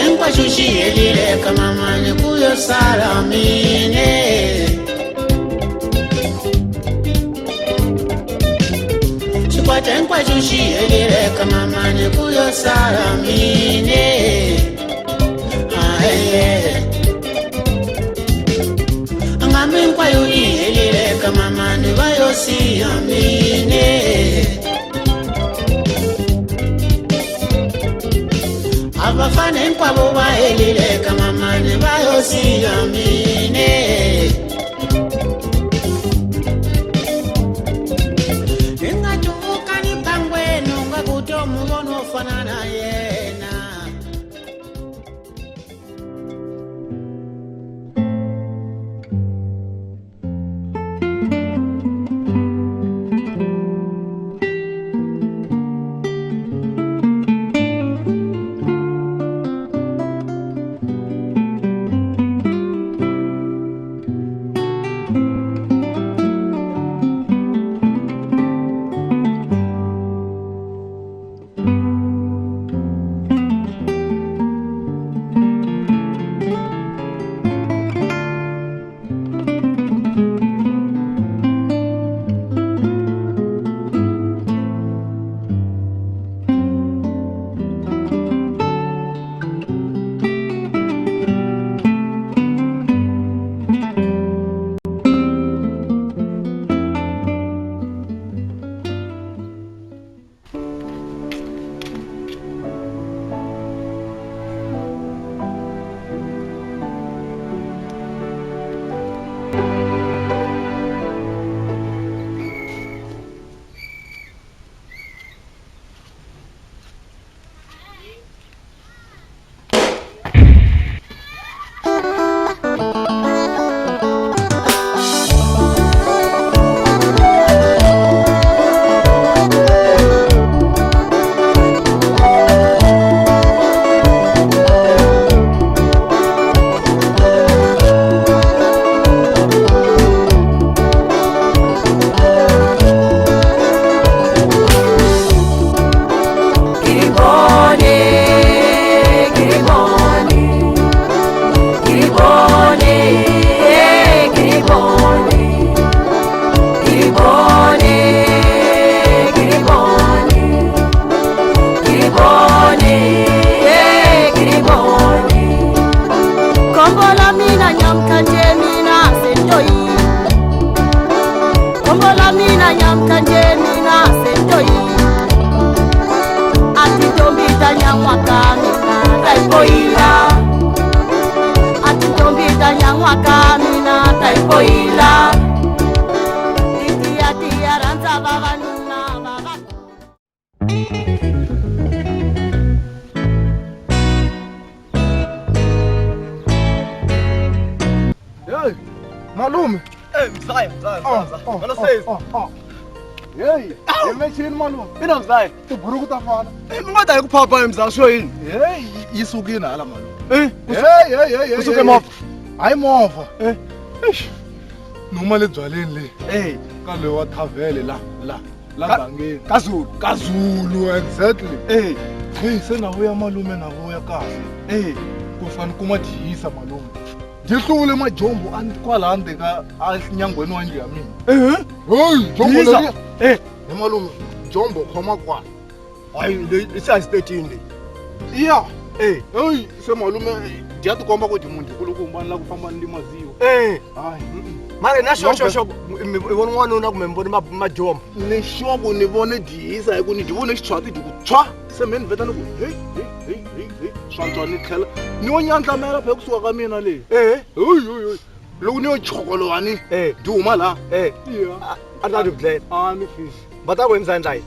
Sikwatenkwa shushi elile kama mani kuyo salamine. Sikwatenkwa shushi elile kama mani kuyo salamine. Angamenkwa yuli elile kama mani bayo siyamine. Abafane nkwabo baelile kama mane bayo siyamine. Ingachuvuka nipangwe nunga kuto mugono fanana yena. Malume. Mzaya. Ngalo sesi. Hey, yemechini malume. Mina mzaya. Tibhuruku tafana. Ngoda ukuphapha mzaya sho yini? Hey, isukini hala malume. Hey. Usuke mova. Hayi mova. Noma ledzwaleni le. Hey, Kale wa thavele la bangeni. Kazulu Exactly. Hey, sena vuya malume na vuya kahle. hey. Kufana kuma dihisa malume. Dihlule majombo kwala andeka nyangweni wa ndlu ya mina. Hey, jombo Dihisa. le. Malume, jombo khoma kwa. Hayi le size 13 le. Iya. Hey, Se malume dia ti komba ku dimundi kulukumba la ku famba ndi maziyo. Hayi. mara na sho mi vona n'wanuna kumbe mi voni majombo. Ni shobo ni vone dihisa hi ku ni divone xitshwati di ku tshwa. Se me ni veta ni ku hey. Swantswa ni tlhela ni wo nyandlamela phe kusuka ka mina le. Hey. Loko ni yo chokolowani. Di huma la. Yeah. A ta dudlela. Ah, ni fish. Va ta ku endla njhani?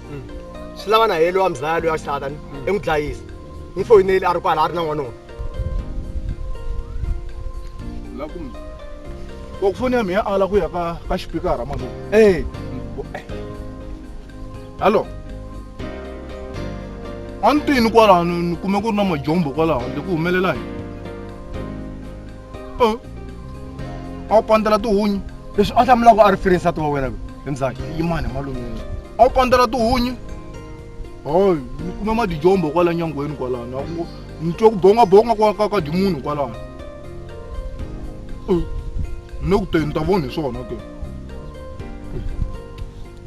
Swi lava na yelo wa mzaya loyi a xihlata ni n'wi dlayisa. Ni foyineli a ri kwala a ri na n'wanuna. La ku ku foni ya mina ala ku ya ka xipikara manu. Hallo. Antini kwala ni kume ku ri na majombo kwala handle ku humelela yini? A wu pandzela tihunyi. Leswi a hlamulaka a ri firisati wa wena emzaya. Yimani malume. A wu pandzela tihunyi. Hayi, ni kume madijombo kwala nyangweni kwala Nitwa kubonga kwa dimunhu kwalana. Nokutenta vone swona ke.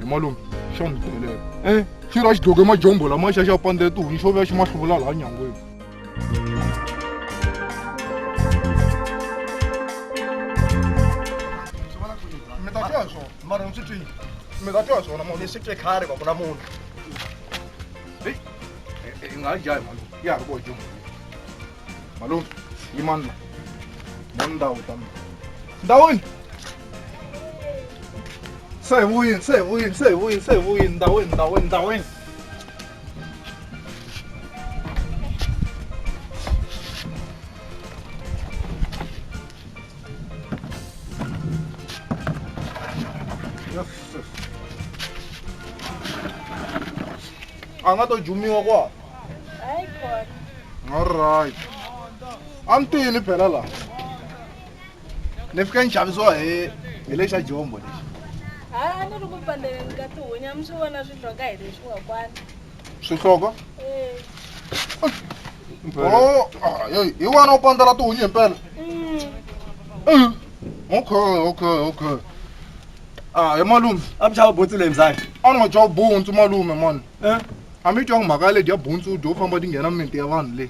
Malume, xana tele. Xira xidloke majombo lama xa pande tu xo vya xi mahluvula la nyangweni. Mara msitwi. Metatua swona mo. Ni sitwe khare kwa kuna munhu. Ingajayi malume. Ya ri jombo. Malume, yimani. Ndawo tami. Ndawoni. Sevuyini, ndawoni. Anga to jumiwa kwa? Hayi khona. Alright. Antini phela la. Nifika nxavisiwa hi lexa jombo lexi. A ni ri ku pandeleni ka tihonya mi swi vona swi hloka hi leswiwa kwana. Swihloka? Eh. Hi wena u pandzela tihonya himpela? Okay. Hi malume. Amchava botsi le mzangi. A ni nga twa buntsu malume mani. A mi twa mhaka leyi ya buntsu dyo famba ti nghena mimiti ya vanhu leyi.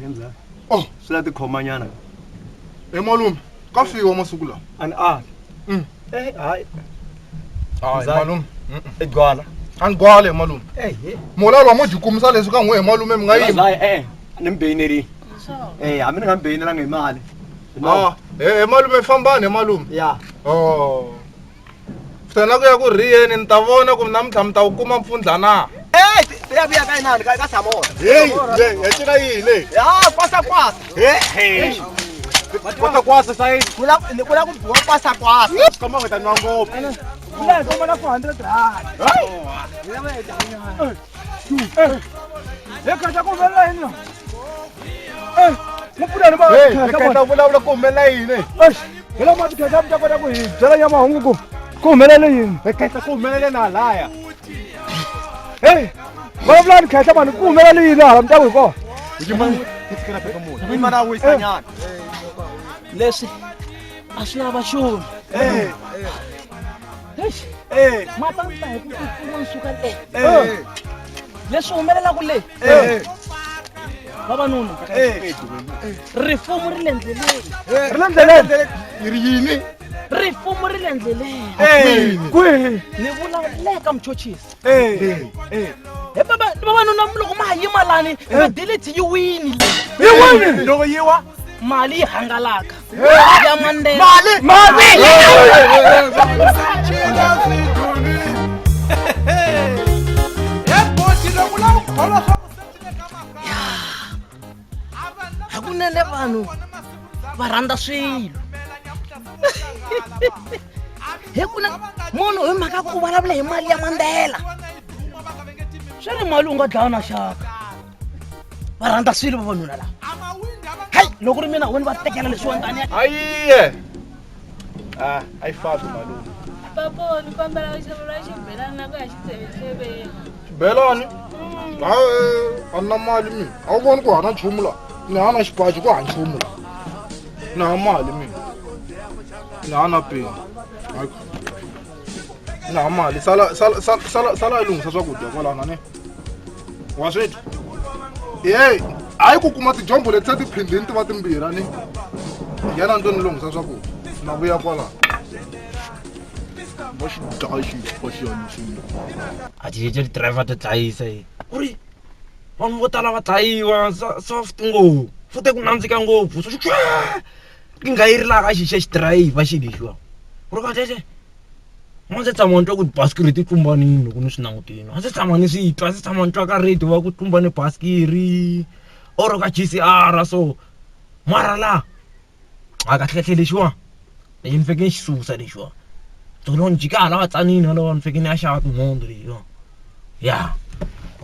Yemzangi. Oh, Swi la tikhomanyana. hi malume, ka fiwa masiku lawa. Hayi. Hayi Mzangi. malume. Egwala. A ni gwale malume. Molalo mo jikumisa leswi ka n'we hi malume mi nga yima. Hayi ni mbeyineri. So. A mi nga mbeyinela ngemali. Malume fambani malume. Ya. Oh. Fitana ku ya ku riyeni ni ta vona ku namuntlha mi ta wu kuma mpfundla na. Vuya ka inani ka Samora. Hey, ya cina yini? Ya, kwasa. Kwasa sai. Kula ku buwa kwasa. Kama weta nwango. Kula ko mana 400 rand. Ka ta ku vela yini? Mupula ni ba. Ka vulavula ku humelela yini? Hela mati ka ta kota ku hi byela ya mahungu ku humelela yini? Ka ta ku humelela na laya. Vulavula ni khetha mani ku humelela yini hala mtaku ko? Mana wisanyana. Leswi a swi lava xona. Matanta hi ku pfuna nsuka le. Leswi humelelaku le. Vavanuna. Rifumo ri le ndleleni. Yiri yini? Rifumo ri le endleleni. Kwihi? Ni vula le ka muchochisi. Vavanuna loko ma ha yima lani va delete yi wini le. Yi wini? Loko yiwa? Mali yi hangalaka. Ya Mandela. Mali! Hakunene vanhu va rhandza swilo. Hekuna munhu hi mhaka ku vulavula hi mali ya Mandela. Swi ri mali u nga dlaya na xaka. Va rhandza swilo vavanuna lava. Hayi loko ri mina wena va tekela leswiwani tani. Ayiye. Ayi fati malume. Papa ni kombela ku xaveriwa xibelani na ku ya xitsevetseveni. Xibelani? A ni na mali mina. A wu voni ku hana nchumu la. Ni hana xipaci ku hana nchumu la. Ni hava mali mina. Ni hana peni. Ni hava mali. Sala yi lunghisa swakudya kwalana ne. Wa swi twa? Hayi ku kuma tijombo leti se ti phindini ti va timbirhi ni. Nghena ni to ni lunghisa swakudya. Na vuya kwalana. Va xi dlaya xipa xi yanyisile. A ti ti driver ti dlayisa yi. Ku ri vanhu vo tala va dlayiwa soft ngopfu. Fute ku nandzika ngopfu. Ki nga yi ri laha ka xixe xidirayiva xi lexiwa. Ku ri kahlele. A ndzi tshama ni twa ku basikiri ti tlumbanini loko ni swi langutini. A ndzi tshama ni swi twa, a ndzi tshama ni twa ka radio va ku tlumbane basikiri or ka GCR so mara la a kahlekahle lexiwa ni fike ni xi susa lexiwa. Tolo ni jika hala va tsanini hala ni fike ni ya xava timhondzo lexiwa. Ya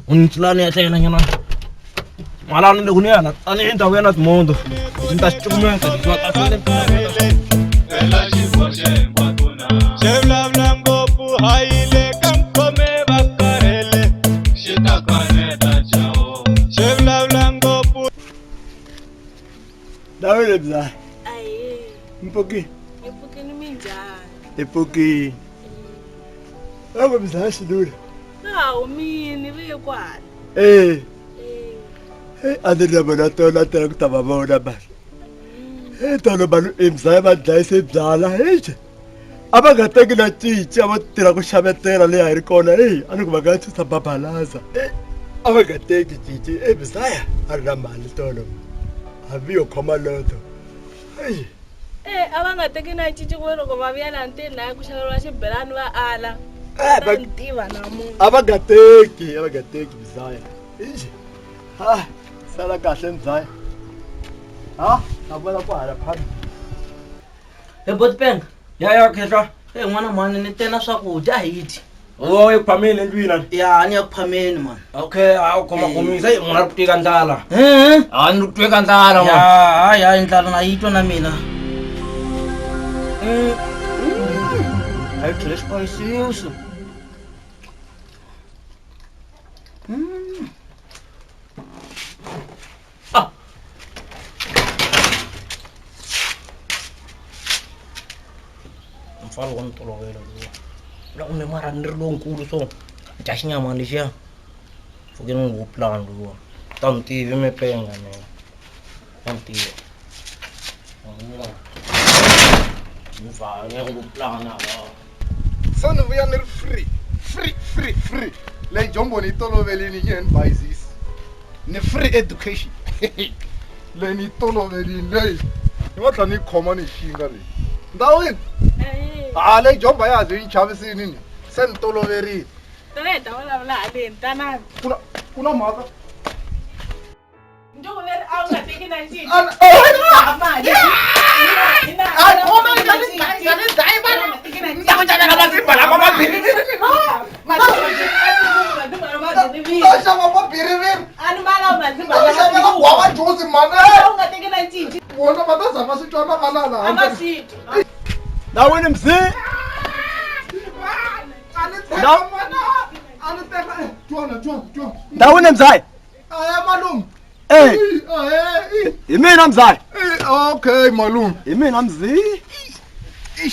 ni tlula ni ya tlela nyana malani loko ni ya la tanihi ndhawu ya na timhondzo ndzi ta xi cukumeta lexiwa kahlele. Chevla ngopfu hayile kamkhome vakarele xitakaneta chao Chevla ngopfu Dawele mzaya. Aye, Mpoki. ngipfukeni minjani? Epoki. Abo mzaya sidule. Hawu mini vikwana. Eh. Adinabona tona tena kutababona basi. Tona balo mzaya badla isebyala heje. Abangateki na cici abatira ku xavetela leyi ri kona ani ku va nga tshisa babalaza abangateki cici mzaya a ri na mali tolo hambi yo khoma loto A va nga teki na cinci ku loko va vuya laha ntirhweni laya ku xaveriwa xibelani va ala. va Va tiva namuntlha. abangateki mzaya sala kahle mzaya na vona ku hala phambili Botpeng. Ya khehla. N'wana mani ni tena swakudya hiti. Oh, yi phamile endlwini. Ya ni ya ku phameni man. Okay, a u khomisa yi n'wana ku tika ndlala. A ni ku tweka ndlala man. Ya ndlala na yi twa na mina. Hayi tlhela xipayisisi. Mfalo wa ntolovelo lowu. La une mara ni ri lonkulu so. Dya xinyama lexiya. Fuke ni ngo plan lowu. Ta mi tivi mi penga mina. Ta mi tivi. Mfalo ngo plan na ba. Sani vuya ni ri free leyi jombo ni tolovelini yi ni bayizisi ni free education leyi ni tolovelini leyi ni nga tlha ni khoma ni xinga leyi ndhawini leyi jombo ya hazi yi chavisini ni se ni toloverini Tana ta vulavula haleni tanani. ku na mhaka Njugu leri a wu nga teki na cinci. xava mabiriviri Ani mala mazimba xavela gwava juzi mane u nga teki na cinci. vona va ta zama swi twana va lala A va swi twa. dawini mzi dawini mzaya aya malume hi mina mzaya okay malume hi mina mzi hi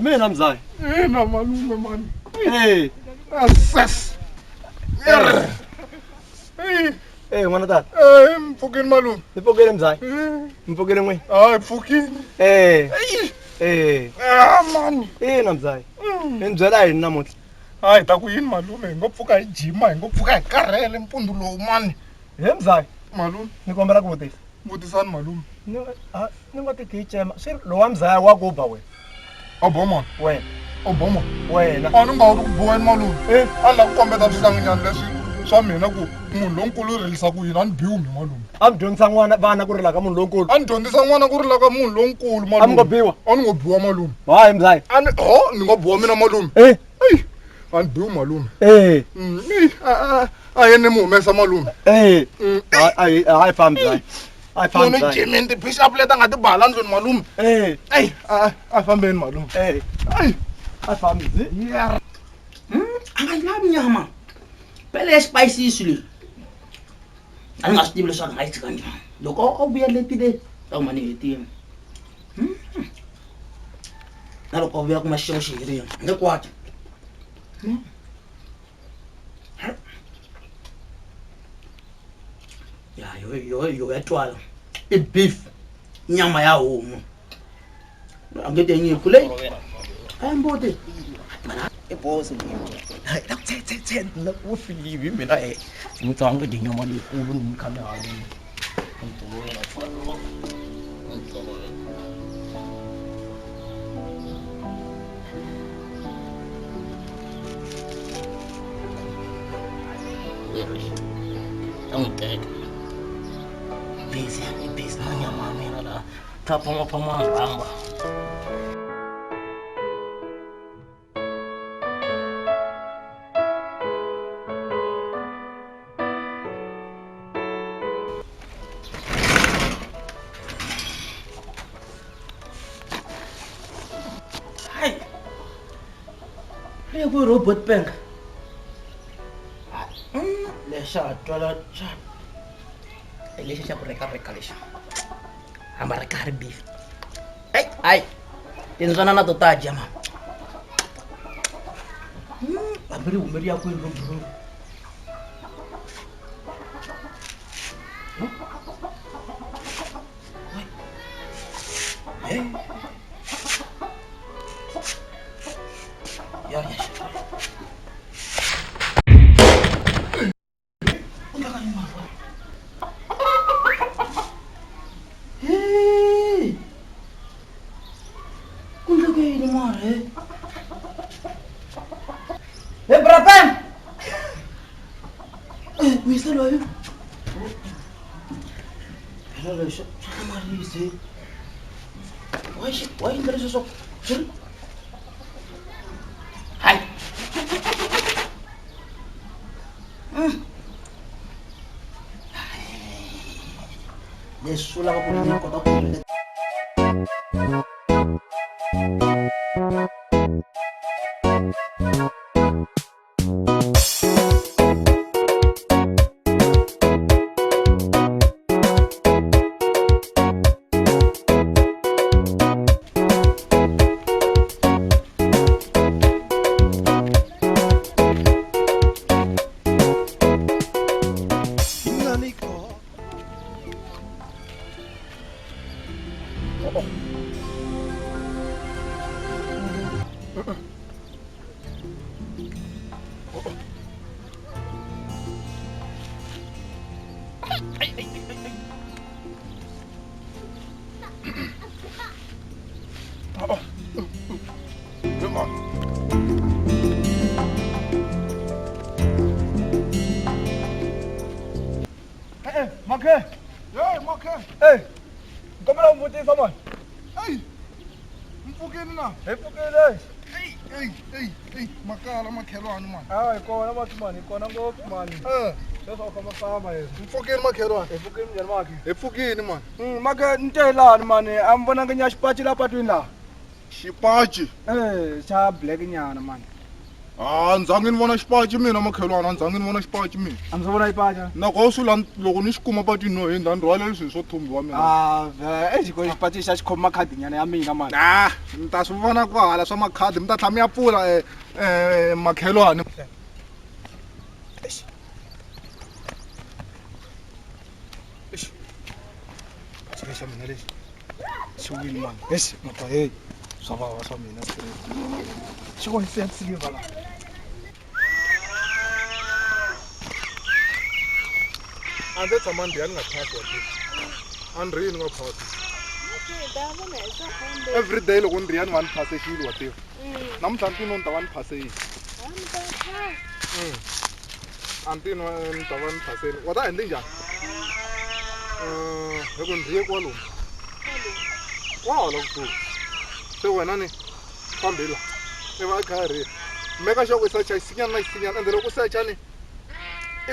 mina mzaya ina malume mani ses n'wana tata mpfukini malume mpfukile mzaya mpfukile n'we hayi pfukini mani ina mzaya ni byela yini namuntlha hayi ta ku yini malume hi ngo pfuka hi jima hi ngo pfuka hi karhele mpundzu lowu mani he mzaya malume ni kombela ku vutisa vutisani malume ni nga ti tichema swi lo wa mzaya wa ku ba wena obama wena obama wena a ni nga wu ri ku buweni malume a ni la ku kombeta swihlanginyana leswi swa mina ku munhu lonkulu u rilisa ku yini a ni biwi mi malume a mi dyondzisa n'wana vana ku rila ka munhu lonkulu a ni dyondzisa n'wana ku rila ka munhu lonkulu malume a mi ngo biwa a ni ngo biwa malume hayi mzaya a ni ni ngo biwa mina malume a ni biwi malume a yeni mi humesa malume hayi famba mzaya hayi famba munhu mzaya jimini ti-push-up leti a nga ti bala ndzweni malume a fambeni malume hayi famba mzi A nga lavi nyama. Pele xipayisisi leyi. A ni nga swi tivi leswaku a nga yi tshika njhani. Loko a vuya letile ta ku mani hetini. Na loko a vuya kuma xixevo xi herile. A nge kwati. Ya yo ya twala. I beef. Nyama ya homu. A nge te nyiku leyi. Hayi mbote. Bosi hayi nakuthethe ku filivi mina ngicanga ndi nyama lekulu ngikhala ni ngitolwela falo ngitolwela angithethe busy na nyama mina la phama ramba. Hey, go robot bank. Le sha twala sha. lexi xa ku reka lexi hamba ri karhi beef hayi tindzwana na to ta dya mama hambi ri humeli ya kwini ro bro Bratan! Mister lo yun. Hello, siya marisi. Why hindi susok? Sir? Hi! Yesus lang ako rin ko tapos. Makhe. Hey, Makhe. Hey. Ngomela umvutisa manje. Hey. Mfukeni na. Mfukeni. Hey. Makala makhelwane manje. Hayi kona mathumani, kona ngophi manje. Sasa kama fama yena. Mfukeni makhelwane. Mfukeni njani makhe? Mfukeni manje. Makhe ntelani manje, ambona ngenya xipachi lapha twini la. Xipachi? Xa black nyana manje. Ndzangi ni vona xipachi mina makhelwana, ndzangi ni vona xipachi mina. A mi vona xipachi? Loko loko ni xi kuma patwini no hindza ni rhwala leswi swo thumbiwa mina. Exiko xipachi xa xi khoma makhadi nyana ya mina mani. Ni ta swi vona ku hala swa makhadi, mi ta tlhela mi ya pfula makhelwana. Xa mina lexi xi wini mani. Mata hey swa vava swa mina xi vona se ya silver la. Ande tshama ndi yani nga phasi wa tina. Andrini nga phasi. Every day loko ndri yani one phase xilo wa tiva. Namuntlha ntino ni ta va ni phaseni. Antino ni ta va ni phaseni. Wa ta endli njhani? Loko ndri ye kwalomu. Kwala ku. Se wena ni fambela. Se va khari. Meka xo ku search isinyana na isinyana ende loko search ni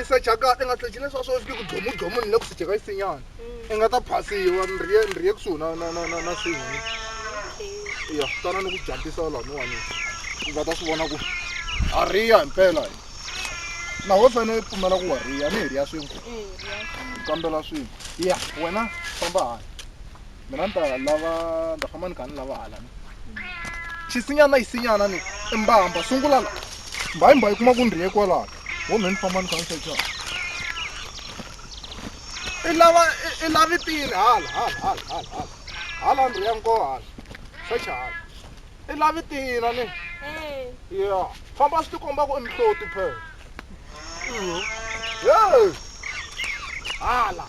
search ka nga tlhela swo fika ku dlomu ni le ku search ka isinyana. Nga ta phasiwa ndri ye kusuna na singi. Ya, tana ni ku jampisa la no wani. Va ta swi vona ku ariya impela. Na wo fane pfumela ku wariya ni heriya swin'we. Kambela swin'we. Ya, wena famba hala. Mina ni ta famba ni kha ni lava hala. Xisinyana isinyana ni imbamba sungula la. Mba kuma ku ndri ye kwala. Wo men famba ni kha ni search. Lava tini hala. Hala ndri ya nko hala. Search hala. Lava tini ni. Yeah. Famba swi komba ku imhloti phela. Yeah. Hala.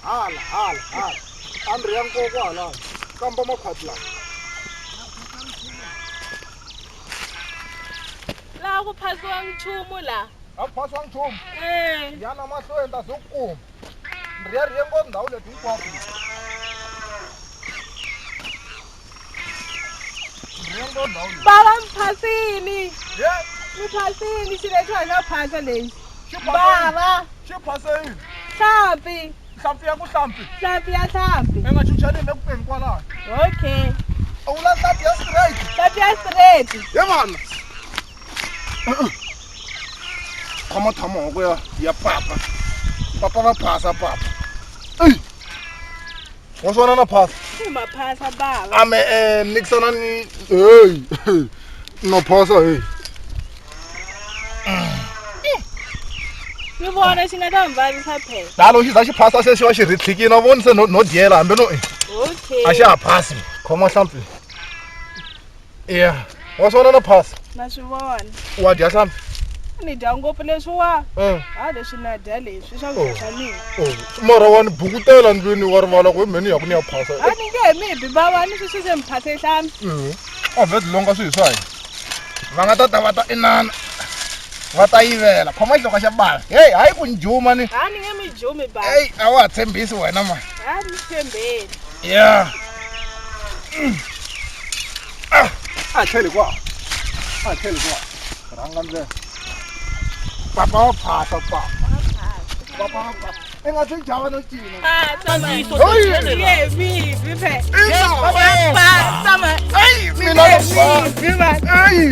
Andri ya nko kwala. Kamba makhadi la. La ku phasiwa nchumu la. A phasiwa nchumu? Yana mahlo enda zokuma. Ndri ya riyengo ndhawu leti hinkwato. Riyengo ndhawu leti. Baba mphasini. Yeah. Mphasini xilethwa xa phasa lexi. Baba. Xi phaseni. Hlampi. Hlampi ya ku hlampi. Hlampi ya hlampi. Nga chuchani le ku peni kwala. Okay. A wula hlampi ya straight. Hlampi ya straight. Ye mana. Khama thamo go ya papa. Papa va phasa papa. Ei. wa swona na phasa Maphasa baba. ame nikusana ni hey no phasa hey Ni vona xi nga ta mi vavisa phela. dalo xi za xi phasa se xi va xi ritlikini a voni se no dyela hambi no Okay. a xa ha phasi khoma hlampi ya wa swona na phasa Na swi vona. wa dya hlampi Ni dya ngopfu leswiwa. Leswi na dya leswi swa ku swa mina. mara wa ni bukutela ndlwini wa rivala ku meni ya ku ni ya phasa Ni nge mi bi baba ni swi se mi phase hlampi. a vheti longa swi hi swa hina va nga ta va ta inana va ta yivela khoma xihloka xa bala hey hayi ku njhuma ni Ni nge mi jumi baba. hey a wa ha tshembisi wena mani Ni tshembeni. ya a tlheli kwa rhanga ndlela papa wa phasa papa wa phasa i nga swi java no cina Tsamaiso Hey! ye mi bi phe. Papa! Tsamai. Hey, mina no fa. Bi ba. Hey!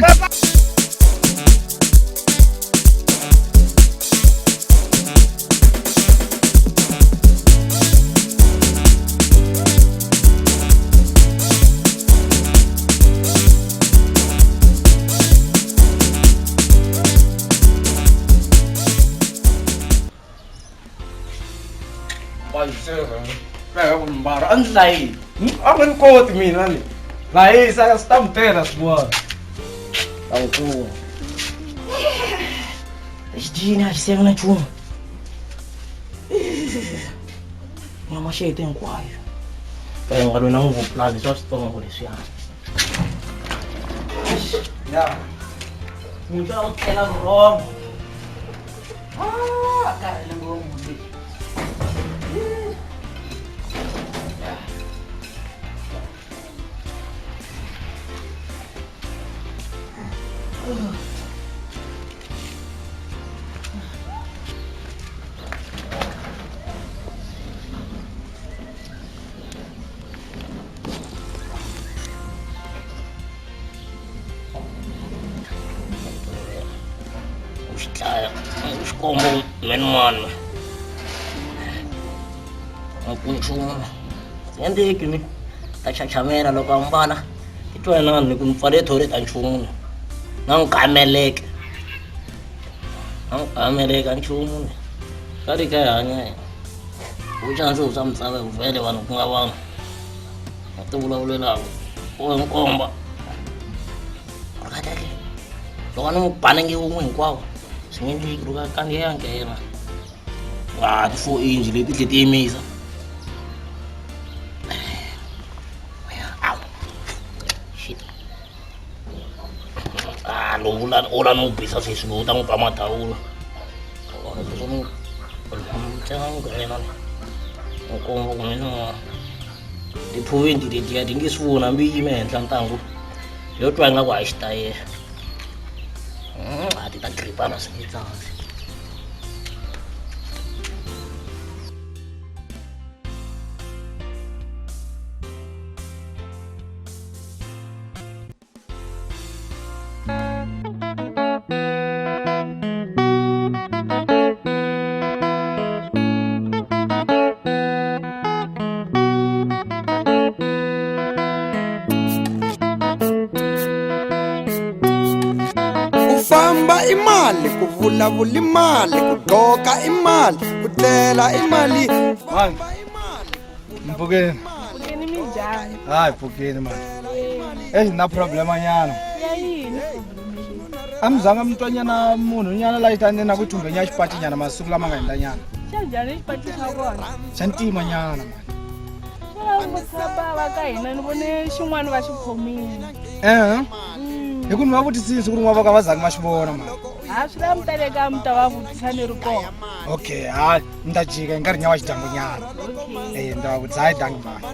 mbara andlayi a nga ni koti mina ni lahisa swi ta mi tela swin'wana awukulu lexi dyini a xi senga na nchumu nyama xihete hinkwayo ka hi nga lwi na ngopulani swa switsongo leswiyani ya muntlu a wu tlela vurhongo a karhele ngopfu leyi Xikombo menmana a ku nchumu swi endleki ni ta chachamela loko a mbala titwanani ni ku ni pfale thori ta nchumu na nkameleke a nchumu ka ri ka hi hanya u chansi swa misava vhele vanhu ku nga vanhu va ti vulavulelaku u nkomba loko ni n'wi banenge wun'we hinkwawo swi nge endleki loko a kandziya nghena ti-4 inch leti tlhe ti yimisa ola no bisa sweswi lowu ta n'wi pa matawulo nkombo kumbe nin'wana ti-point letiya ti nge swi voni hambi yi yime henhla ntangu yo twa ingaku a xitayela a ti ta gripana swi nge tsandzi famba imali ku vulavula imali ku gqoka imali ku tlela imali famba imali mpfukeni Kini mi njhani? hayi mpfukeni mani eyi na problema nyana Ya yini? a mi zanga mi twa nyana munhu nyana la yitanini na ku thumbenya xipati nyana masiku lama nga endla nyana Xa njhani xipati xa vona? xa ntima nyana mani Vutshapa ka hina ni vone xin'wana va xi khomile. hi ku ni va vutisisi ku ri n'wa va ka va zangi va xi vona mani Swi la mi taleka mi ta va vutisa ni ri kona. okay hayi ni ta jika hi nkarhi nya wa xidyangu nyana ni ta va vutisa hayi dangi mani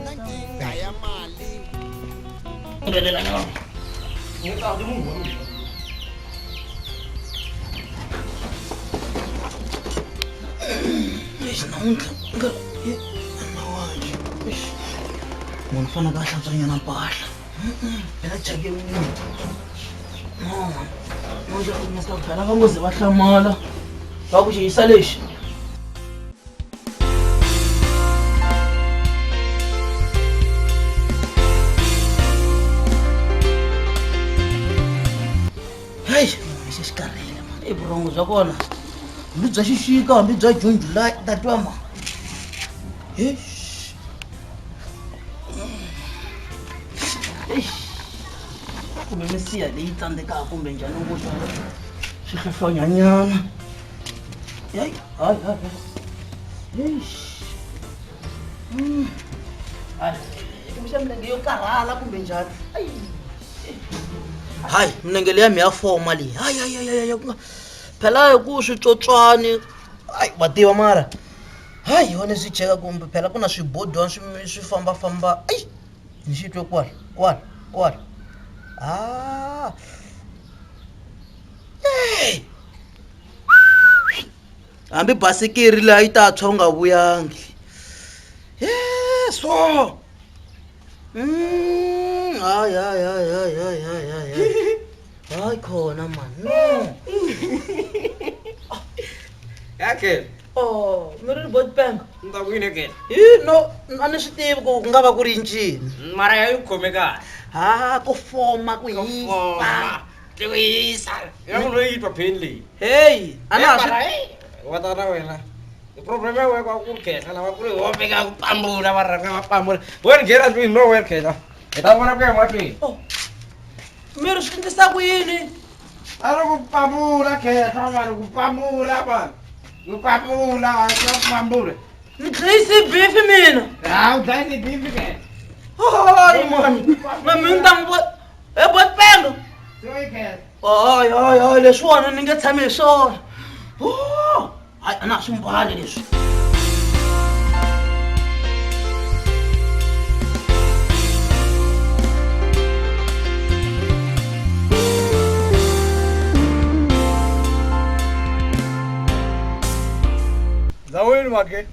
munhu fana ka hlantswanyana mpahla ela jake wini phela va ngo ze va hlamala va ku xiyisa lexi muzwa kona hambi bya xixika hambi bya June July ta twa ma kumbe misiya leyi tsandzekaka kumbe njhani ukutwa swihlahlwanyanyana hayi kumbe milenge yo karhala kumbe njhani hayi milenge leya mi ya foma leyi hayi phela hi ku switsotswani hayi va tiva mara hayi yone swi cheka kumbe phela ku na swibodwana swi fambafamba ayi ni xitwe kwala hambi basikiri laha yi ta tshwa u nga vuyangi so hayi khona mani no yakhe mi ri botbank ni ta kwini ke no a ni swi tivi ku nga va ku ri ncini mara ya yi khome kahle ku foma ku hisa ku hisa ya munhu loyi yi twa pheni leyi heyi a na ha swi wa ta na wena problem ya wena ku khetha lava ku ri hope ka ku pambula va rhanga va pambula wena nghena ndlwini no wena khetha hi ta vona ku ya mahlweni mi ri swi endlisa ku yini a ri ku pambula khetha vanhu ku pambula vanhu ku pambula ku pambula mi dlayise bifi mina hawu dlayise bifi khetha hayi mani na mi ni ta mi botbank hayi leswiwani ni nge tshami hi swona hayi a na ha swi mbali leswi Zawini makhe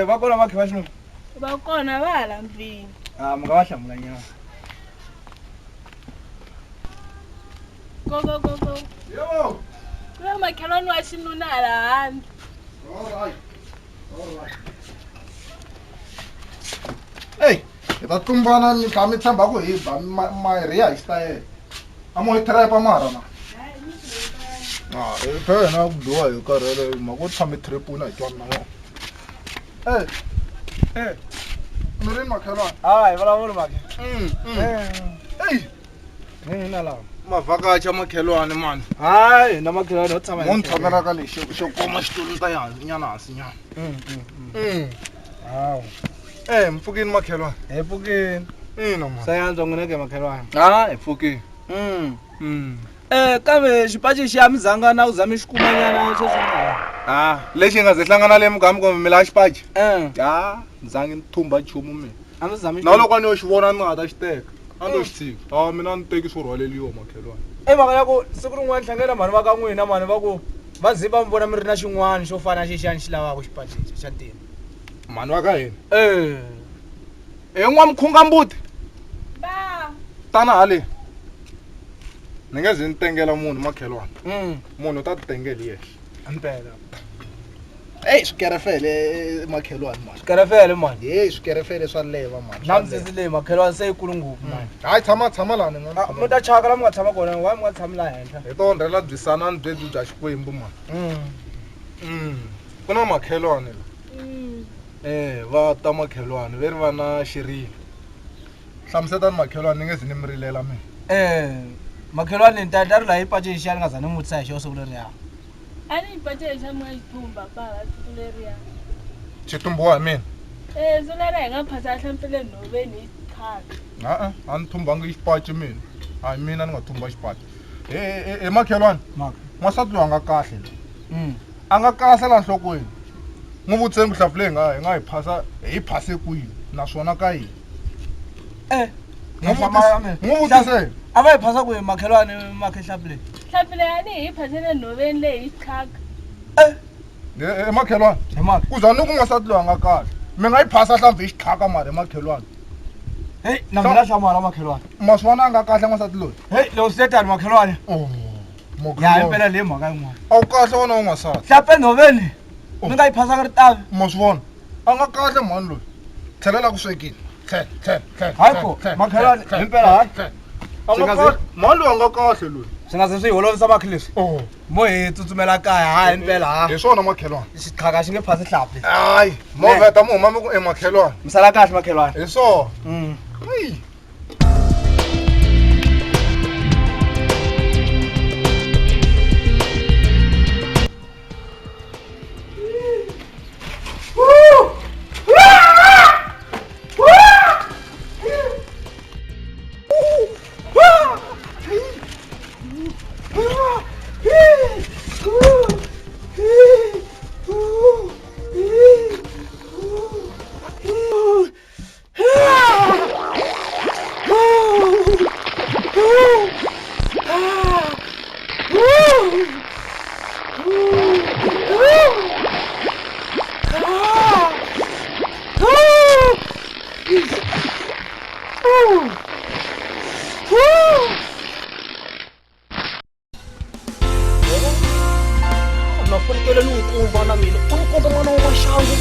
va kona makhe va xinuna va kona va hala mvini mi nga va hlamulanyana go yo ku na makhelwani wa xinuna hala handle Hey, hi ta tlumbana mi kha mi tshemba ku hi ba mayiri ya hi xitayele a mo hi trapa mara na phena ku dliwa hi karhele mhaka u tshame tripuna hi twana na wona mi rini makhelwani hayi vulavuli makhe eyi na lawa mavhakacha makhelwani mani hayi na makhelwani tshama mo ni tshamelaka lexi xo koma xitulu ni ta nyana hansi nyana hawu mi pfukini makhelwani hi pfukini ina ma sa yantswa n'wina ke makhelwani hi pfukini kambe xipaci xi ya mi zanga na ku za mi xi kumanyana sweswi lexi hi nga ze hlangana le mugami kumbe mi lava xipaci ni zangi ni thumba nchumu mina na loko a ni yo xi vona ni nga ta xi teka a ni to xi tshika mina ni teki swo rhwaleliwa makhelwani mhaka ya ku siku rin'wana hlangela mhani va ka n'wina mhani va ku va zi va mi vona mi ri na xin'wana xo fana xexi a ni xi lavaka xipaci xa ntima mhani wa ka hina hi n'wamkhunga mbuti tana hale ni nge ze ni tengela munhu makhelwani munhu u ta ti tengeli yexe ampela swikerefele makhelwani mani swikerefele mani swikerefele swa leva mani na misisi leyi makhelwani se yi kulu ngopfu mani hayi tshama laha ni nga mi ta chaka la mi nga tshama kona wa mi nga tshami laha henhla hi to ndlela byisanani byebyi bya xikwembu mani ku na makhelwani va ta makhelwani ve ri va na xirilo hlamusetani makhelwani ni nge zi ni mi rilela mina makhelwani ni ta rila hi pace xi ya ni nga za ni mutisa hi xo siku leriya a ni pace xa n'we xitumba bava siku leriya xitumbiwa hi mina siku leriya hi nga phasa hlampile nhoveni hi khaka a ni thumbangi xipaci mina a hi mina ni nga thumba xipaci he makhelwani n'wansati loyi a nga kahle a nga kahle laha nhlokweni n'wi vutiseni vuhlampfu leyi hi nga hi phase kwini naswona ka yini n'wi vutiseni a va hi phasa ku hi makhelwani makhe hlampfu leyi hlampfi leyi a ni hi phasele nhoveni leyi hi khaka makhelwani ku za ni ku n'wansati loyi a nga kahle mi nga yi phasa hlampfi hi xikhaka mari hi makhelwani na mina hlamala makhelwani ma swi vona a nga kahle n'wansati loyi loko swi letani makhelwani ya impela leyi mhaka yin'wana a wu kahle wona wa n'wansati hlampfi enhoveni mi nga yi phasaka ritavi ma swi vona a nga kahle mhani loyi tlhelela ku swekile hayi ko makhelwani himpela hayi mhani loyi a nga kahle loyi Singaze siyiholovisa abakhilisi. Moye tsutsumela kaya hayi impela ha. Hi swona makhelwane. Isiqhaka xinge phasi hlaphi. Hayi, movha ta muhuma mi ku emakhelwane. Misala kahle makhelwane. Hi swona. Hayi. Nafanekele ni nkumba na mina. Unkumba mwana wa shangu.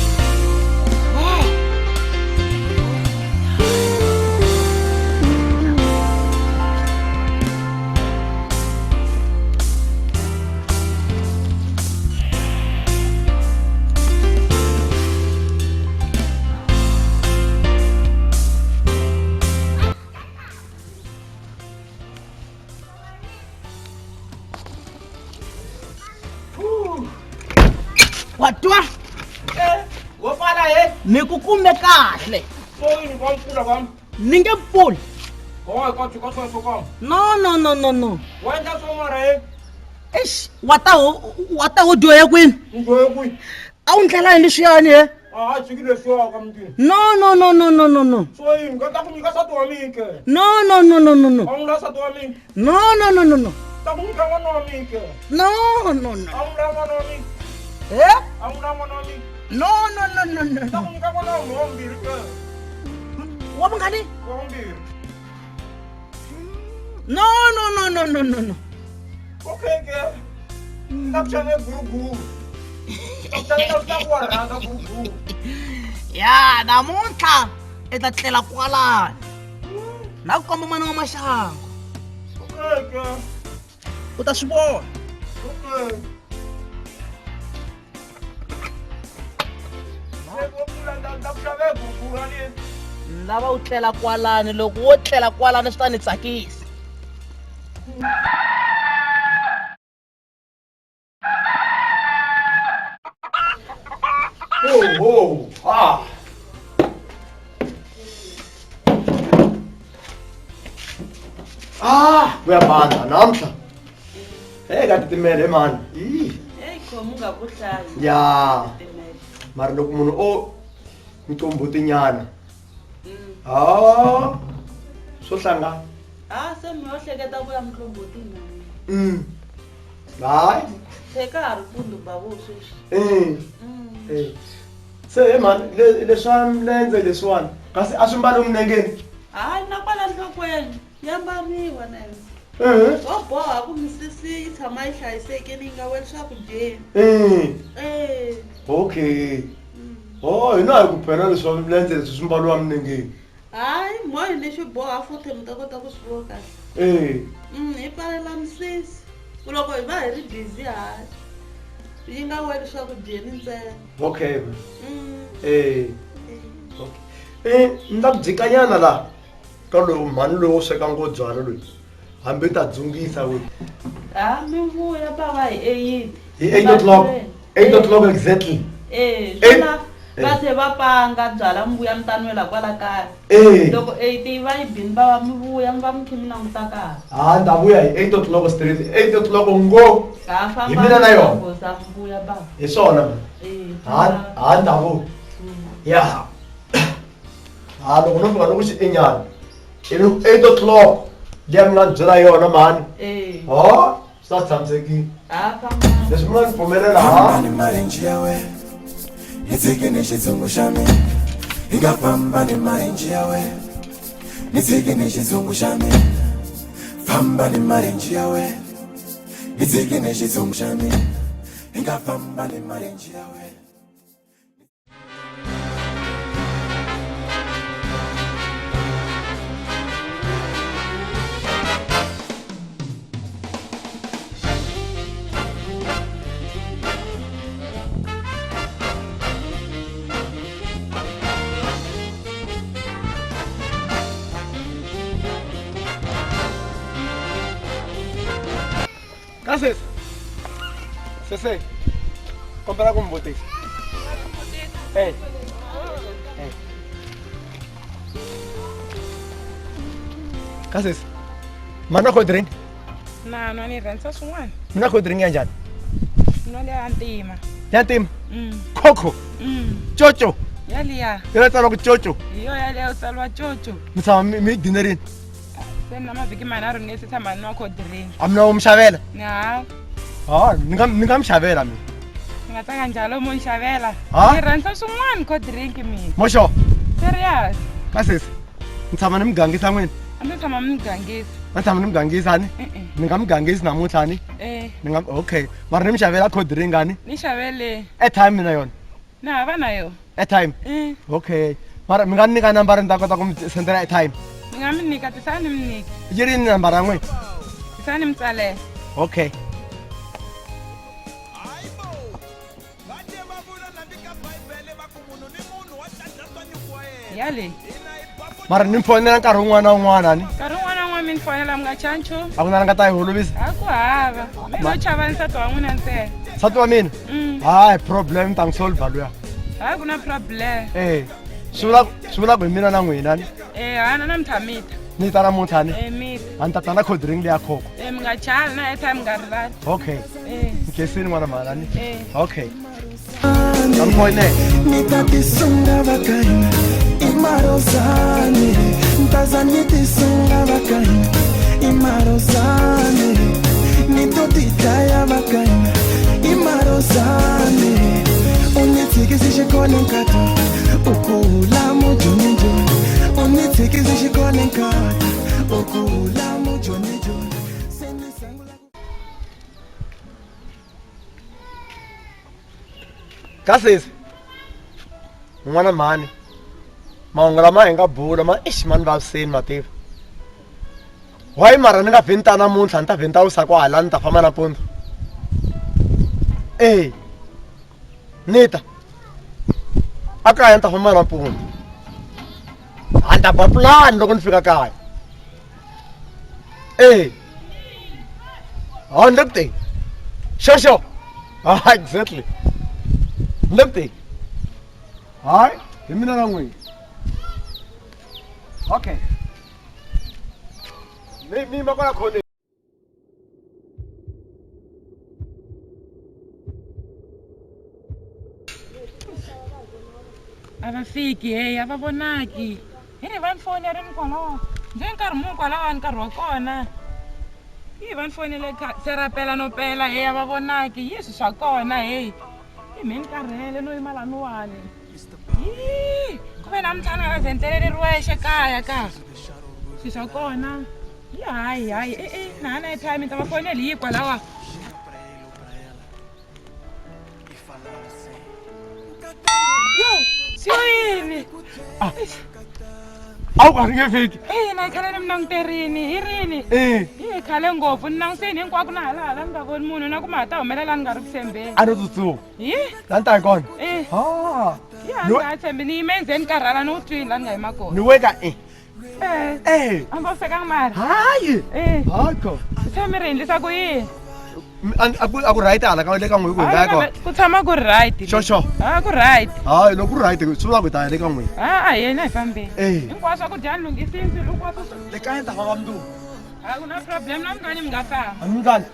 Watwa? Wopala he? Nikukume kahle. Soyini kwamfuna kwami. Ningempuli. Ngoba kwathi kwathi sokwami. No. Wenda somara he? Eish, wata udoye kwini? Ngizoye kuyi. Awundlela leswiyani he? Ah, jikile sho kwamntini. No. Soyini ngata kunyika satu wamike. No. Awungla satu wamike. No. Takunyika wana wamike. No. Awungla wana wamike. Eh? Awungla wana wamike. No. Takunyika wana wambiri ke. Wabangani? Wambiri. No. Okay ke. Nakuchane guru. Ya, namuntlha i ta tlela kwalani. Na ku komba mana wa maxangu. Okay. U ta swi vona. Okay. Ni lava u tlela kwalani, loko wo tlela kwalani swi ta ni tsakisa. Kuyabanda namhla. Hey kanti timele man. Hey khomu nga vuhlayi. Ya. Mara loko munhu o mtombuti nyana. Swo hlangana. Se mi yo hleketa ku ya mtlombotini. Hayi. Se ka ha ri pundu bavo sweswi. Se man leswa mlenze leswiwani kasi a swi mbali emnengeni. Hayi na kwala nhlokweni ya mbariwa na yona. Wa boha ku misisi yi tshama yi hlayisekile yi nga weli swakudyeni. Okay. Hina hi ku phela leswa mlenze leswi swi mbaliwa emnengeni. Hayi moyi leswi boha futhi mi ta kota ku swi vona kahle. Hi pfalela misisi ku loko hi va hi ri busy hayi yi nga weli swakudyeni ntsena. Okay. Ni ta ku dzikanyana laha ka lowu mhani loyi wo sweka ngobyala loyi hambi ta dzungisa we. Mi vuya bava hi 8. Hi 8 o'clock. 8 o'clock exactly. Swona va se va panga byala mi vuya mi ta nwela kwala kaya. Loko 8 yi va yi bini va va mi vuya mi va mi kha mi languta kahle. Ni ta vuya hi 8 o'clock straight. 8 o'clock ngo. Hi mina na yona. Mi vuya bava. Hi swona. Ni ta vuya. Ya. Loko no fika loko xi enyana. 8 o'clock. Liya mi nga ni byela yona mani. Swi ta tshamisekile. Leswi mi nga ni pfumelela marenji ya we nitsike nexitsongo xa mina hi nga famba ni marenji ya we nitsike nexitsongo xa mina famba ni marenji ya we nitsike nexitsongo xa mina hi nga famba ni marenji ya we. Kasisi. Sese. Kompara kumbotisa. Hey. Kasisi. Mana kho drink? Na no ni rentsa swin'wana. Mina kho drink ya njhani? No le antima. Ya ntima? Coco. Chocho. Yaliya. Yena tsala ku chocho. Iyo yale usalwa chocho. Mi tshama mi dinerini. Sena mavhiki manharhu ni nge se tshama ni nwa cold drink. Amina umshavela? Na. Ni nga mshavela mina. Ni nga tsaka njalo mo nxavela. Ha? Ni rentsa swin'wana cold drink mina. Mosho. Serious. Kasisi. Ni tshama ni mugangisa n'wina. A ni tshama mi gangisa. Ni tshama ni mugangisa ni? Ni nga mugangisi namuntlha ni? Ni nga okay. Mara ni mshavela cold drink ani? Ni xavele. Airtime mina yona. Ni hava na yo. Airtime? Okay. Mara mi nga ni nyika nambara ni ta kota ku mi sendela airtime. Ni nga mi nyika tisani mi nyika. Yi ri nambara ya n'wina? Tisani mi tsalela. Okay. Yale. Mara ni mfonela nkarhi wun'wana na wun'wana ni? Nkarhi wun'wana na wun'wana mi ni fonela mi nga chavi nchumu. A ku na la nga ta yi holovisa? A ku hava. Mi lo chava nsati wa n'wina ntsena. Nsati wa mina? Hayi problem ni ta n'wi solva luya. Hayi ku na problem. Swi vula ku hi mina na n'wina ni? Hana na mi tshamita. Ni ta namuntlha ni? Mita. A ni ta ta na cold drink leya Coco. Mi nga chavi na airtime mi nga rivali. Okay. Nkesini n'wana mhala ni? Okay. Nitatisunga bakaina imarozane ntazanitisunga bakaina imarozane nitotitaya bakaina imarozane unitsikisishikone nkata ukula mujonijo unitsikisishikone nkata ukula mujonijo Kasisi. N'wana mhani. Mahungu lama hi nga bula ma mani vaviseni mativa. Why mara ni nga vheni ta namuntlha ni ta vheni ta wisa kwahala ni ta famba nampundzu? Nita. A kaya ni ta famba nampundzu. A ni ta ba pulani loko ni fika kaya. A ni le ku teni. Sure. Exactly. Limpy. Hi, give me another wing. Okay. Me makona khone. Avafiki ava vonaki. Hi va ni fonela ni kwalaho. Nje nkarhi muni kwalaho nkarhi wa kona. Hi va ni fonele serapela no pela ava vonaki. Yesu swa kona Meni karhele no yima lanuwani. Ku ve na mutshana nga zenteleleriwexe kaya ka. Swi swa kona. Hayi. Na hana airtime ta va foneli hi kwalawa. Yo, siyini. Awu ka nge fiki. Na khale ni mi languterini hi rini. Hi khale ngopfu ni langutiseni hinkwako na hala ni nga voni munhu na ku ma ta humelela ni nga ri ku tshembeni. A no tsutsuma. Lani ta hi kona? Ya ni nga tshembi ni yime endzeni karhala ni wu twini la ni nga yima kona. Ni weka A mbo sekanga mali. Hayi. Hakho. Se mi ri endlisa ku yini? A ku right hala ka le ka n'wina ku hi nga ya kona. Ku tshama ku ri right. Sure. Ku right. Hayi loko ku ri right swi vula ku hi ta ya le ka n'wina. Yena hi fambeni. Hinkwaswo swakudya ni lunghisini hinkwaswo. Le kaya ni ta famba mundzuku. A ku na problem na mngani mi nga famba. Mngani?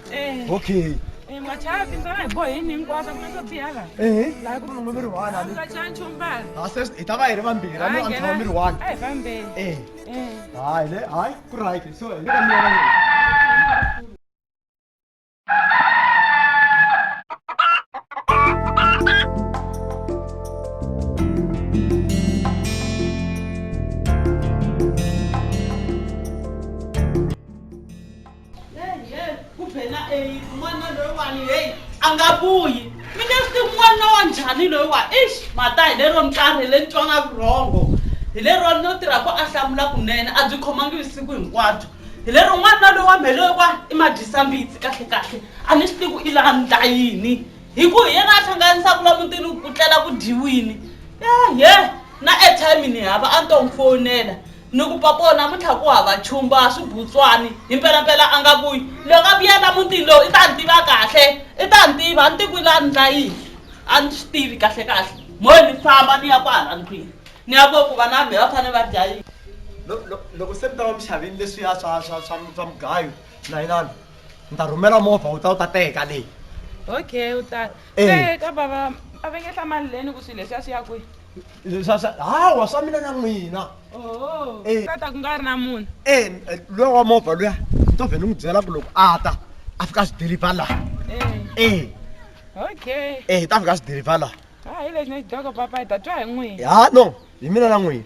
Okay. Mi nga chavi ntsena hi bohini hinkwaswo ku na swo biha laha. Laha ku mi ri one Mi nga chavi nchumu mbala. Hi ta va hi ri vambirhi a ni tshama mi ri one. A hi fambeni. Hayi ku right so hi le ka mina. Angabuyi. Mina swi n'wana wa njhani loyi wa mata hi lero nkarhi le ntwanga vurhongo. Hi lero no tirha ku a hlamula kunene a byi khomangi siku hinkwato. Hi lero n'wana loyi wa mhelo wa i madisambitsi kahle. A ni swi tiku i laha ndla yini. Hi ku hi yena a hlanganisa ku la mutini ku tlela ku dyiwini. Na airtime ni hava a ni to n'wi fonela. ni ku papona mutha ku hava chumba swibutswani himpelampela a nga vuyi loko a vuyela mutini lowu i ta ni tiva kahle i ta ni tiva a ni tikwile a ni ndla yini a ni swi tivi kahle kahle moyi ni famba ni ya kwahala ndlwini ni ya vo ku va na mhe va fanele va dya yini loko se mi ta va mi xavini leswiya swa mugayo na inani ni ta rhumela movha u ta teka leyi okay u ta teka bava a va nge hlamali leni ku swilo leswiya swi ya kwihi hawa swa mina na n'wina ta ku nga ri na munhu luya wa movha luya ni to vhe ni n'wi byela ku loko a ta a fika a swi deliver laha okay ta fika a swi deliver laha hi lexi ni xi dyaka papa hi ta twa hi n'wina ya no hi mina na n'wina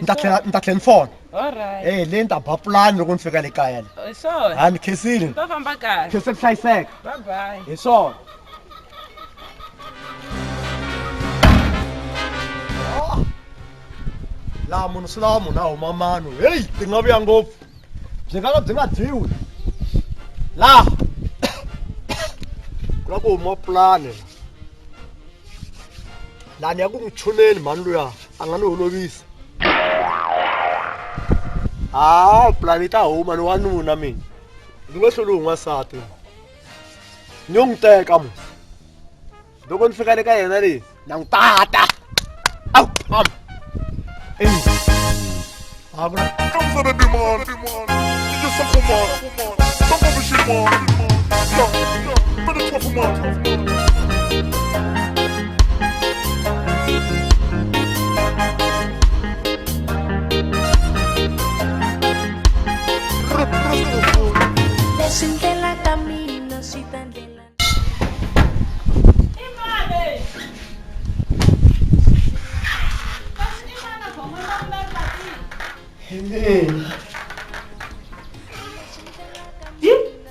ni ta tlhela ni fona alright leyi ni ta ba pulani loko ni fika le kaya le so ni khensile to famba kahle khensile ku hlayiseka bye bye hi swona laha munhu swi lava munhu a huma manu heyi ti nga vuya ngopfu byi nga ka byi nga dyiwi laha ku la ku huma pulani laha ni ya ku n'wi chuneni mhani luya a nga ni holovisa pulani yi ta huma ni wanuna mina ni nge hluli n'wansati ni yo n'wi teka mu loko ni fika le ka yena leyi na n'wi tata awu pam Come for the demand. You just a woman. Don't go shit, man. For the tough man. Descende camino si tan de la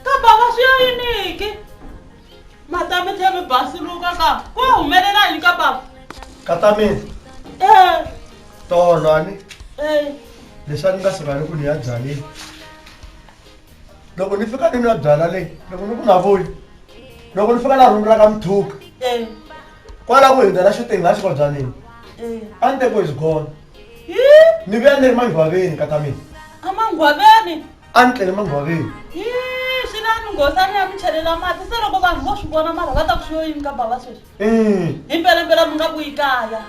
ka bava swi ya yini ke mata mi tlhe mi basiluka ka ku humelela yini ka bava kata mina tolwani leswi a ni nga suka ni ku ni ya byaleni loko ni fika ni ya byala leyi loko ni ku nga vuyi loko ni fika la rhumi ra ka mithuka kwala ku hundzela xitini la xikobyaneni a ni tekiwe hi swigona ni vuya ni ri manghwaveni kata mina amangwaveni a ni tlele manghwaveni swi na ni ngosani ya mi chelela mati se loko vanhu vo swi vona mara va ta ku swiyo yini ka bava sweswi himpelampela mi nga vuyi kaya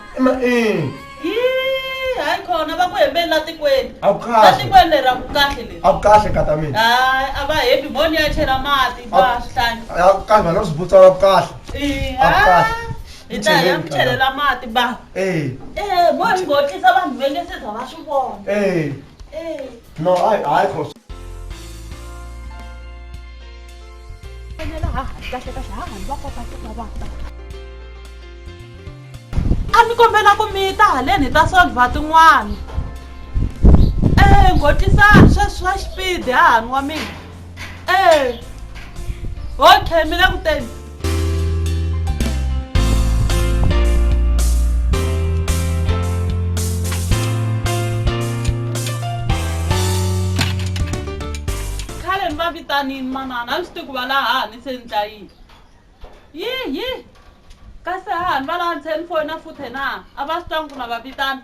hayi khona va ku hembeni la tikweni la tikweni leri ku kahle leri a ku kahle kata mina hayi a va hebi moni ya chela mati va swihlanya kambe va na swibutsana ku kahle hi ta ya mi chelela mati ba moyi ngotlisa vanhu ve nge se za va swi vona no hayi khosi a ni kombela ku mi ta haleni hi ta solva tin'wana ngotlisani sweswi swa xipidi hahani wa mina okay mi le ku teni khale ni va vitanini manana a ni swi tivi ku va laha hani se ni ta yini yi kasi hahani va laha ni tlhe ni foyina futhi na a va swi twangi ku na va vitana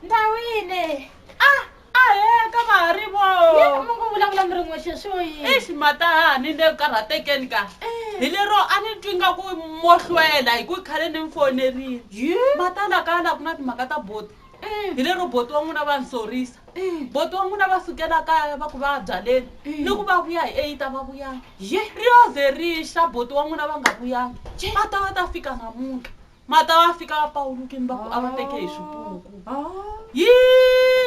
ndawini ka maharivo mungu vulavula mi ri n'wexe swo yini ixi mata hahani ni le karhatekeni ka hi lero a ni twi nga ku mo hlwela hi ku khale ni mi fonerile mata la kaya la ku na timhaka ta boti hi lero boti wa n'wina va ni sorisa boti wa n'wina va sukela kaya va ku va byaleni ni ku va vuya hi 8 a va vuyanga ri yo ze rixa boti wa n'wina va nga vuyanga mata va ta fika namuntlha mata va fika va pawulukini va ku a va teke hi swipuku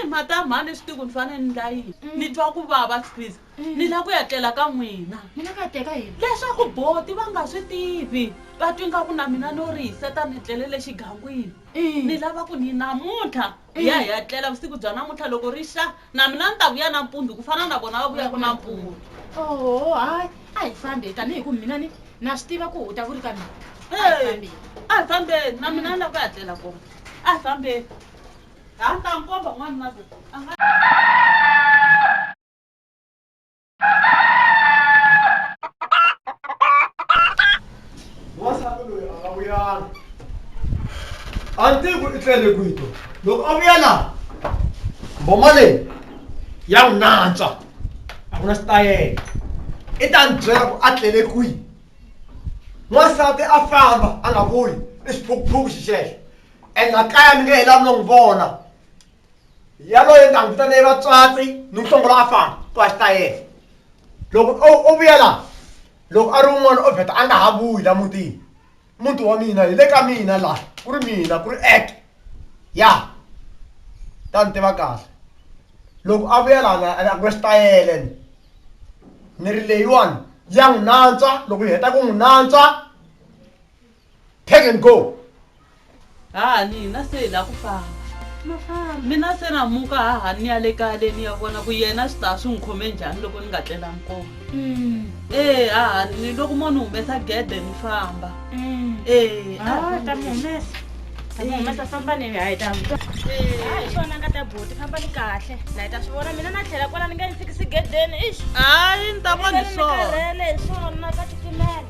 mata mhani swi tiku ni fanele ni ndla yini ni twa ku vava squeeze ni la ku ya tlela ka n'wina mina ka teka yini leswaku boti va nga swi tivi va twi nga ku na mina no ri hi seta ni tlelele xigangwini ni lava ku ni namuntlha hi ya hi ya tlela vusiku bya namuntlha loko ri xa na mina ni ta vuya nampundzu ku fana na vona va vuyaku nampundzu hayi a hi fambi tanihi ku mina ni na swi tiva ku u ta vuri ka mina a hi fambeni na mina ni la ku ya tlela kona a hi fambeni a ni ta nkomba n'wana na wasati loyi a nga vuyanga a ni tivi ku i tlele kwito loko a vuya laha ngoma leyi ya n'wi nantswa a ku na xitayele i ta ni byela ku a tlele kwihi n'wansati a famba a nga vuyi i xiphukuphuku xixexo ene kaya ni nge he lavi no n'wi vona yaloye ni ta n'wi vitane vatswatsi ni n'wi hlongola a famba ku va xitayele loko o vuya laha loko a ri wun'wana o vheta a nga ha vuyi la mutini muti wa mina hi le ka mina laha ku ri mina ku ri act ya ta ni tiva kahle loko a vuya laha a ku ri xitayele ni ri leyiwani ya n'wi nantswa loko hi heta ku n'wi nantswa take and go nina se hi la ku famba mina se na muka haha ni ya le kaya le ni ya vona ku yena swi ta swi n'wi khome njhani loko ni nga tlelangi kona haha ni loko mo ni humesa gede ni famba ta mi humesa famba ni hayi ta hi swona nga ta buti famba ni kahle na hi ta swi vona mina na tlhela kwala ni nga ni fikisi gedeni ixi hayi ni ta vona hi swona karhele hi swona ka titimela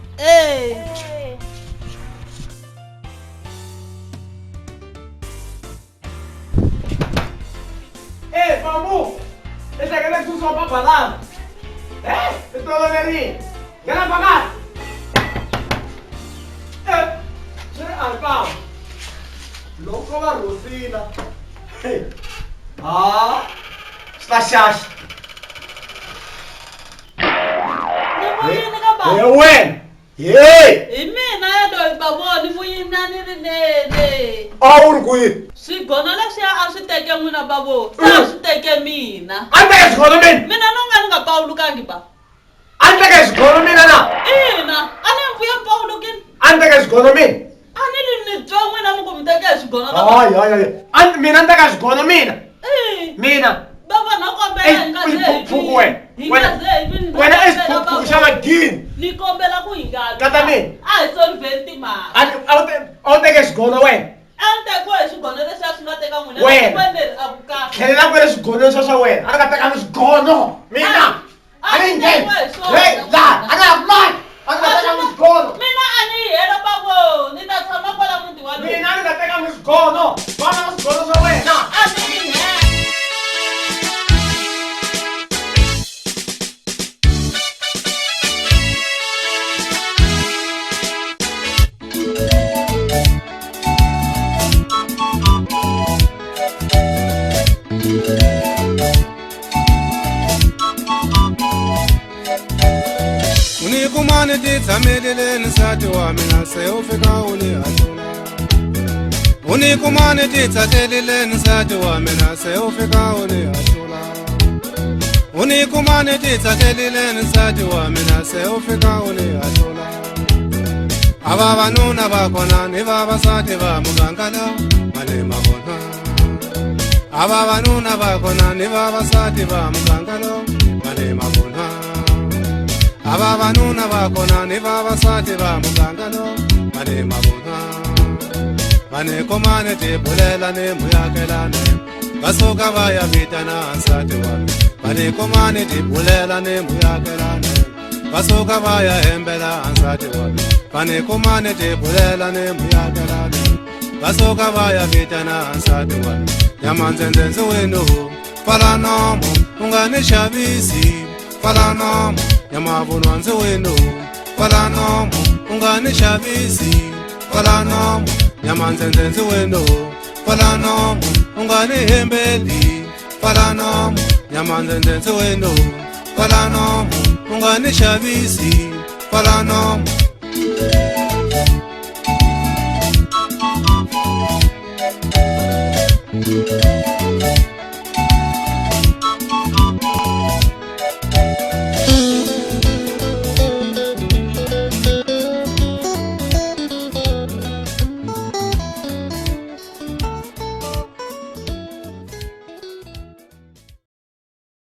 Mamu, ese que le puso a papalán. Esto lo verí. ¿Qué la pagar? Alpam. Loco la Rosina. Sta shash. When? Yeah. Mina ya do baboni muyina ni rinene. Urguit. Sigona leswiya a swi teke n'wina bavo a swi teke mina a ni teke swigolo mina mina no nga ni nga pawulukangi ba a ni teke swigolo mina na ina a ni mvuye pawulukini a ni teke swigolo mina a ni ni twa n'wina mi ku mi teke swigolo hayi mina ni teke swigolo mina mina bava na kombela hi nga wena i xiphukuphuku xa madini ni kombela ku hi nga kata mina a hi solventi mali a wu teke swigolo wena antekiwe hi swigono leswi a swi nga teka n'wina wena a vukahle tlhelela kwele swigono swa swa wena a ni nga tekanga swigono mina a ni ngheni laha a nga ha mali a ni nga tekanga swigono mina a ni yi hela bavo ni ta tshama kwala muti wa mina a ni nga tekanga swigono vana na swigono swa wena a ni yi hela Unikumane titsamelele nsati wa mina se ufika uni atula Unikumane titsamelele nsati wa mina se ufika uni atula Unikumane titsamelele nsati wa mina se ufika uni atula Ava vanuna vakona ni vavasati va mugangala male mavona Ava vanuna vakona ni vavasati va mugangala male mavona Ava vanuna vakona ni vavasati va mugangano mane mavona Mane komane tibulela ni muyakelane Vasuka vaya vitana ansati wami Mane komane tibulela ni muyakelane Vasuka vaya hembela ansati wami Mane komane tibulela ni muyakelane Vasuka vaya vitana ansati wami Nyamanzenzenzi wenu Fala nomo ungane shabisi Fala nomo Nyamavuno nze wenu Fala nomo ungane shabisi Fala nomo Nyamanzenzenzi wenu Fala nomo ungane hembeli Fala nomo Nyamanzenzenzi wenu Fala nomo ungane shabisi Fala nomo